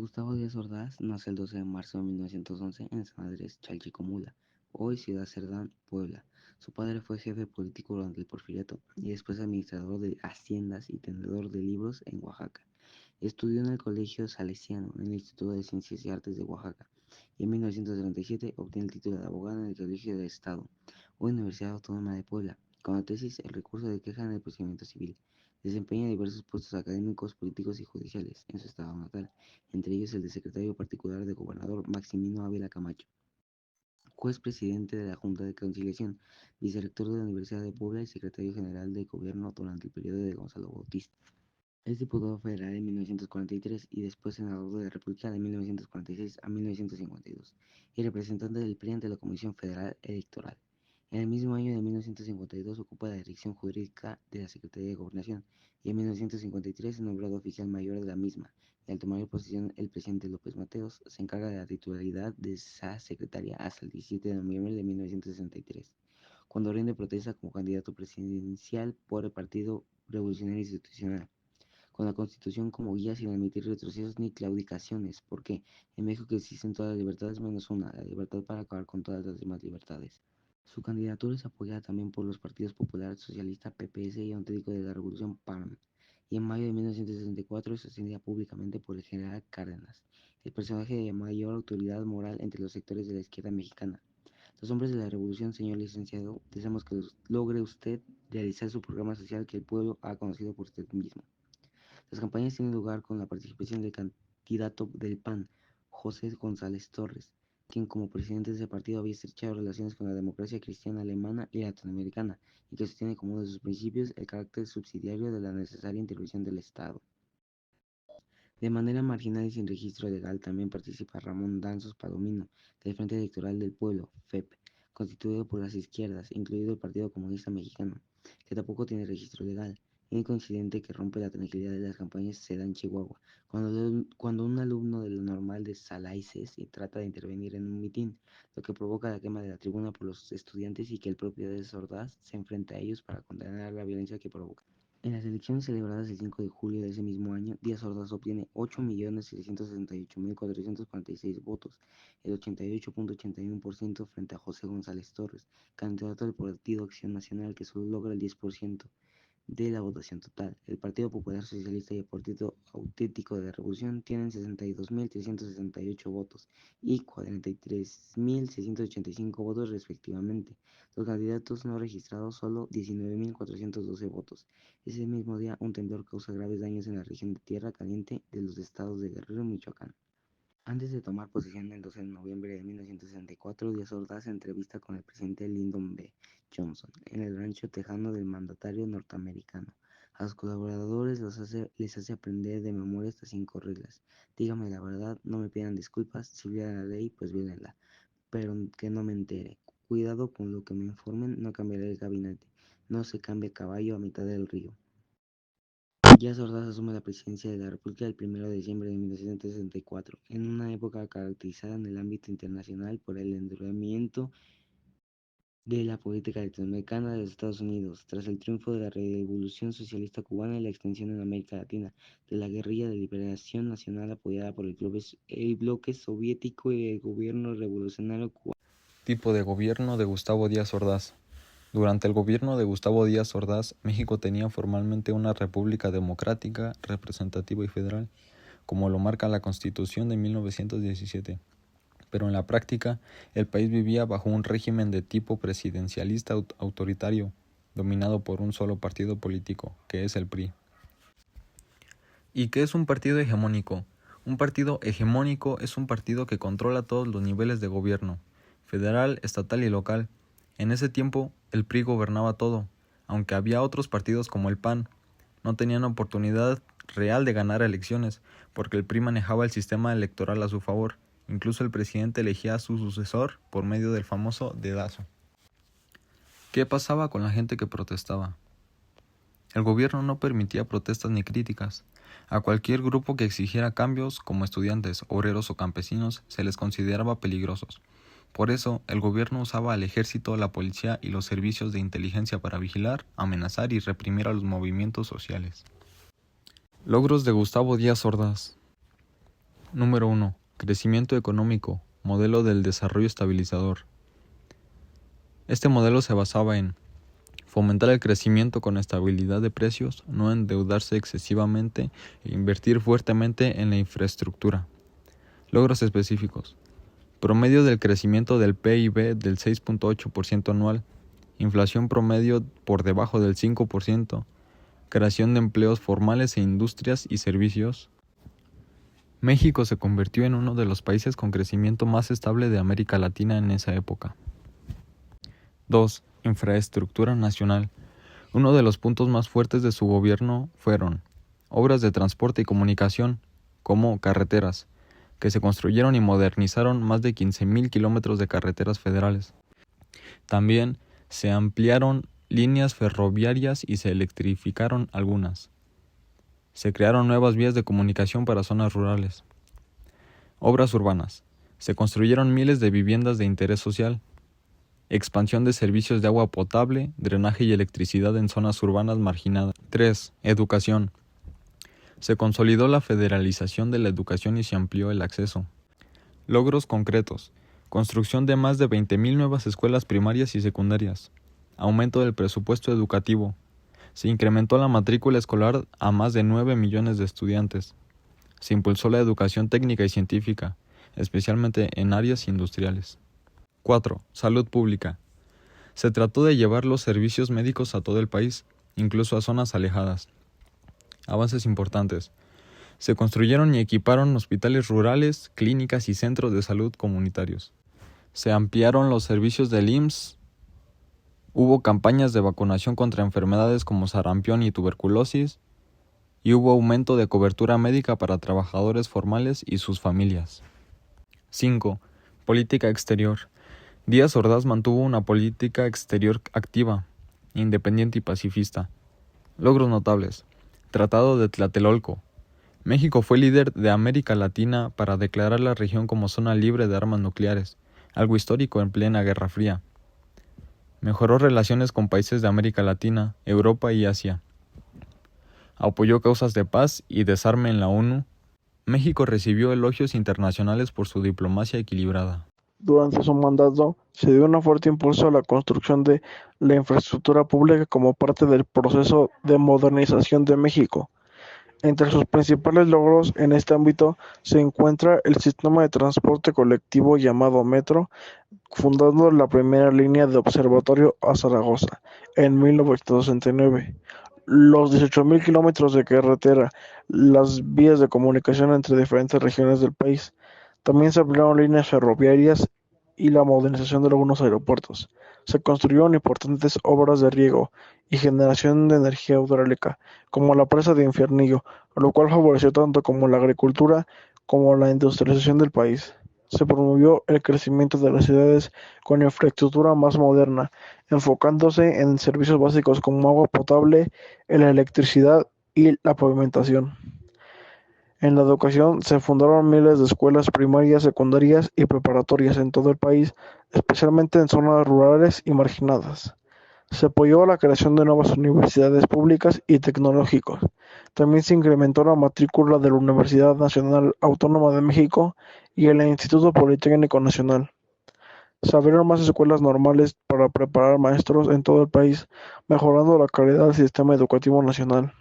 Gustavo Díaz Ordaz nace el 12 de marzo de 1911 en San Andrés Chalchicomula, hoy Ciudad Cerdán, Puebla. Su padre fue jefe político durante el Porfiriato y después administrador de haciendas y tenedor de libros en Oaxaca. Estudió en el Colegio Salesiano en el Instituto de Ciencias y Artes de Oaxaca y en 1937 obtiene el título de abogado en el Colegio de Estado, hoy Universidad Autónoma de Puebla, con la tesis El recurso de queja en el procedimiento civil. Desempeña diversos puestos académicos, políticos y judiciales en su estado natal, entre ellos el de secretario particular del gobernador Maximino Ávila Camacho, juez presidente de la Junta de Conciliación, vicerrector de la Universidad de Puebla y secretario general de gobierno durante el periodo de Gonzalo Bautista. Es diputado federal en 1943 y después senador de la República de 1946 a 1952 y representante del PRI ante la Comisión Federal Electoral. En el mismo año de 1952 ocupa la dirección jurídica de la Secretaría de Gobernación y en 1953 es nombrado oficial mayor de la misma, y al tomar posesión el presidente López Mateos se encarga de la titularidad de esa secretaría hasta el 17 de noviembre de 1963, cuando rinde protesta como candidato presidencial por el Partido Revolucionario Institucional, con la Constitución como guía sin admitir retrocesos ni claudicaciones, porque en México existen todas las libertades menos una, la libertad para acabar con todas las demás libertades. Su candidatura es apoyada también por los partidos Popular Socialista, PPS y Auténtico de la Revolución, PARM, y en mayo de 1964 es sostenida públicamente por el general Cárdenas, el personaje de mayor autoridad moral entre los sectores de la izquierda mexicana. Los hombres de la revolución, señor licenciado, deseamos que logre usted realizar su programa social que el pueblo ha conocido por usted mismo. Las campañas tienen lugar con la participación del candidato del PAN, José González Torres, quien como presidente de ese partido había estrechado relaciones con la democracia cristiana alemana y latinoamericana, y que sostiene como uno de sus principios el carácter subsidiario de la necesaria intervención del Estado. De manera marginal y sin registro legal también participa Ramón Danzos Palomino, del Frente Electoral del Pueblo, FEP, constituido por las izquierdas, incluido el Partido Comunista Mexicano, que tampoco tiene registro legal. Un incidente que rompe la tranquilidad de las campañas se da en Chihuahua, cuando un alumno de la Normal de Salaices trata de intervenir en un mitin, lo que provoca la quema de la tribuna por los estudiantes y que el propio Díaz Ordaz se enfrenta a ellos para condenar la violencia que provoca. En las elecciones celebradas el 5 de julio de ese mismo año, Díaz Ordaz obtiene 8.668.446 votos, el 88.81% frente a José González Torres, candidato del Partido Acción Nacional, que solo logra el 10% de la votación total. El Partido Popular Socialista y el Partido Auténtico de la Revolución tienen 62.368 votos y 43.685 votos respectivamente. Los candidatos no registrados solo 19.412 votos. Ese mismo día, un temblor causa graves daños en la región de Tierra Caliente de los estados de Guerrero y Michoacán. Antes de tomar posesión el 12 de noviembre de 1964, Díaz Ordaz se entrevista con el presidente Lyndon B. Johnson en el rancho tejano del mandatario norteamericano. A sus colaboradores les hace aprender de memoria estas 5 reglas. Díganme la verdad, no me pidan disculpas, si violan la ley, pues violenla, pero que no me entere. Cuidado con lo que me informen, no cambiaré el gabinete. No se cambia caballo a mitad del río. Díaz Ordaz asume la presidencia de la República el 1 de diciembre de 1964, en una época caracterizada en el ámbito internacional por el endurecimiento de la política latinoamericana de los Estados Unidos, tras el triunfo de la Revolución Socialista Cubana y la extensión en América Latina de la guerrilla de liberación nacional apoyada por el bloque soviético y el gobierno revolucionario cubano. Tipo de gobierno de Gustavo Díaz Ordaz. Durante el gobierno de Gustavo Díaz Ordaz, México tenía formalmente una república democrática, representativa y federal, como lo marca la Constitución de 1917. Pero en la práctica, el país vivía bajo un régimen de tipo presidencialista autoritario, dominado por un solo partido político, que es el PRI. ¿Y qué es un partido hegemónico? Un partido hegemónico es un partido que controla todos los niveles de gobierno, federal, estatal y local. En ese tiempo, el PRI gobernaba todo, aunque había otros partidos como el PAN. No tenían oportunidad real de ganar elecciones, porque el PRI manejaba el sistema electoral a su favor. Incluso el presidente elegía a su sucesor por medio del famoso dedazo. ¿Qué pasaba con la gente que protestaba? El gobierno no permitía protestas ni críticas. A cualquier grupo que exigiera cambios, como estudiantes, obreros o campesinos, se les consideraba peligrosos. Por eso, el gobierno usaba al ejército, la policía y los servicios de inteligencia para vigilar, amenazar y reprimir a los movimientos sociales. Logros de Gustavo Díaz Ordaz. Número 1. Crecimiento económico, modelo del desarrollo estabilizador. Este modelo se basaba en fomentar el crecimiento con estabilidad de precios, no endeudarse excesivamente e invertir fuertemente en la infraestructura. Logros específicos. Promedio del crecimiento del PIB del 6.8% anual, inflación promedio por debajo del 5%, creación de empleos formales e industrias y servicios. México se convirtió en uno de los países con crecimiento más estable de América Latina en esa época. 2. Infraestructura nacional. Uno de los puntos más fuertes de su gobierno fueron obras de transporte y comunicación, como carreteras, que se construyeron y modernizaron más de 15,000 kilómetros de carreteras federales. También se ampliaron líneas ferroviarias y se electrificaron algunas. Se crearon nuevas vías de comunicación para zonas rurales. Obras urbanas. Se construyeron miles de viviendas de interés social. Expansión de servicios de agua potable, drenaje y electricidad en zonas urbanas marginadas. 3. Educación. Se consolidó la federalización de la educación y se amplió el acceso. Logros concretos. Construcción de más de 20,000 nuevas escuelas primarias y secundarias. Aumento del presupuesto educativo. Se incrementó la matrícula escolar a más de 9 millones de estudiantes. Se impulsó la educación técnica y científica, especialmente en áreas industriales. 4. Salud pública. Se trató de llevar los servicios médicos a todo el país, incluso a zonas alejadas. Avances importantes. Se construyeron y equiparon hospitales rurales, clínicas y centros de salud comunitarios. Se ampliaron los servicios del IMSS. Hubo campañas de vacunación contra enfermedades como sarampión y tuberculosis, y hubo aumento de cobertura médica para trabajadores formales y sus familias. 5. Política exterior. Díaz Ordaz mantuvo una política exterior activa, independiente y pacifista. Logros notables. Tratado de Tlatelolco. México fue líder de América Latina para declarar la región como zona libre de armas nucleares, algo histórico en plena Guerra Fría. Mejoró relaciones con países de América Latina, Europa y Asia. Apoyó causas de paz y desarme en la ONU. México recibió elogios internacionales por su diplomacia equilibrada. Durante su mandato se dio un fuerte impulso a la construcción de la infraestructura pública como parte del proceso de modernización de México. Entre sus principales logros en este ámbito se encuentra el sistema de transporte colectivo llamado Metro, fundando la primera línea de Observatorio a Zaragoza en 1969. Los 18,000 kilómetros de carretera, las vías de comunicación entre diferentes regiones del país. También se ampliaron líneas ferroviarias y la modernización de algunos aeropuertos. Se construyeron importantes obras de riego y generación de energía hidráulica, como la presa de Infiernillo, lo cual favoreció tanto como la agricultura como la industrialización del país. Se promovió el crecimiento de las ciudades con infraestructura más moderna, enfocándose en servicios básicos como agua potable, la electricidad y la pavimentación. En la educación se fundaron miles de escuelas primarias, secundarias y preparatorias en todo el país, especialmente en zonas rurales y marginadas. Se apoyó la creación de nuevas universidades públicas y tecnológicas. También se incrementó la matrícula de la Universidad Nacional Autónoma de México y el Instituto Politécnico Nacional. Se abrieron más escuelas normales para preparar maestros en todo el país, mejorando la calidad del sistema educativo nacional.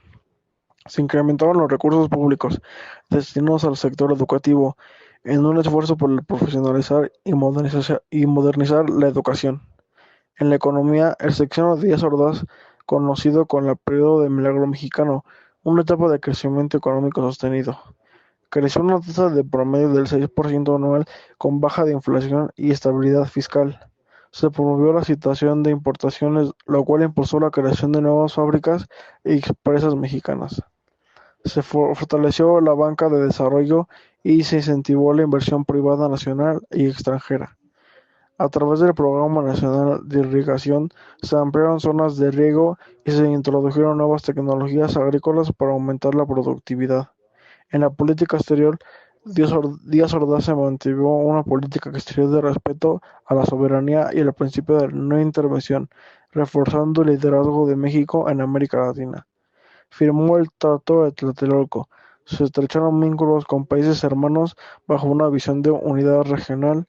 Se incrementaron los recursos públicos destinados al sector educativo en un esfuerzo por profesionalizar y modernizar la educación. En la economía, el sexenio de Díaz Ordaz, conocido con el periodo de Milagro Mexicano, una etapa de crecimiento económico sostenido. Creció una tasa de promedio del 6% anual con baja de inflación y estabilidad fiscal. Se promovió la situación de importaciones, lo cual impulsó la creación de nuevas fábricas y empresas mexicanas. Se fortaleció la banca de desarrollo y se incentivó la inversión privada nacional y extranjera. A través del Programa Nacional de Irrigación se ampliaron zonas de riego y se introdujeron nuevas tecnologías agrícolas para aumentar la productividad. En la política exterior, Díaz Ordaz se mantuvo una política exterior de respeto a la soberanía y el principio de no intervención, reforzando el liderazgo de México en América Latina. Firmó el Tratado de Tlatelolco, se estrecharon vínculos con países hermanos bajo una visión de unidad regional.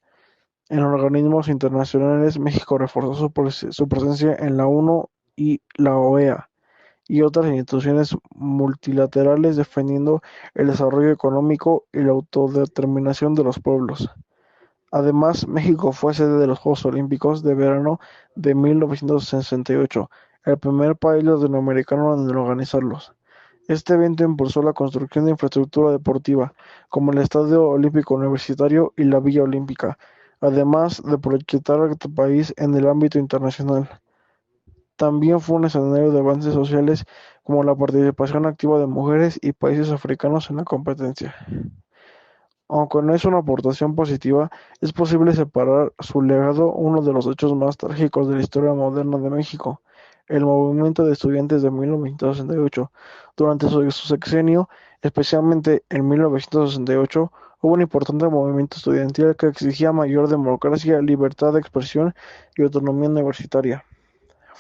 En organismos internacionales, México reforzó su presencia en la ONU y la OEA y otras instituciones multilaterales defendiendo el desarrollo económico y la autodeterminación de los pueblos. Además, México fue sede de los Juegos Olímpicos de Verano de 1968, el primer país latinoamericano en organizarlos. Este evento impulsó la construcción de infraestructura deportiva, como el Estadio Olímpico Universitario y la Villa Olímpica, además de proyectar al país en el ámbito internacional. También fue un escenario de avances sociales como la participación activa de mujeres y países africanos en la competencia. Aunque no es una aportación positiva, es posible separar su legado uno de los hechos más trágicos de la historia moderna de México, el movimiento de estudiantes de 1968. Durante su sexenio, especialmente en 1968, hubo un importante movimiento estudiantil que exigía mayor democracia, libertad de expresión y autonomía universitaria.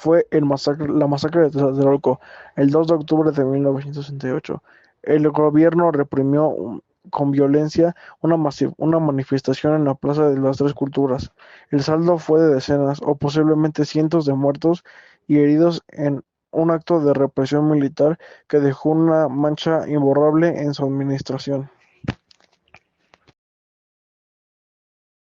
Fue la masacre de Tlatelolco, el 2 de octubre de 1968. El gobierno reprimió con violencia una manifestación en la Plaza de las Tres Culturas. El saldo fue de decenas o posiblemente cientos de muertos y heridos en un acto de represión militar que dejó una mancha imborrable en su administración.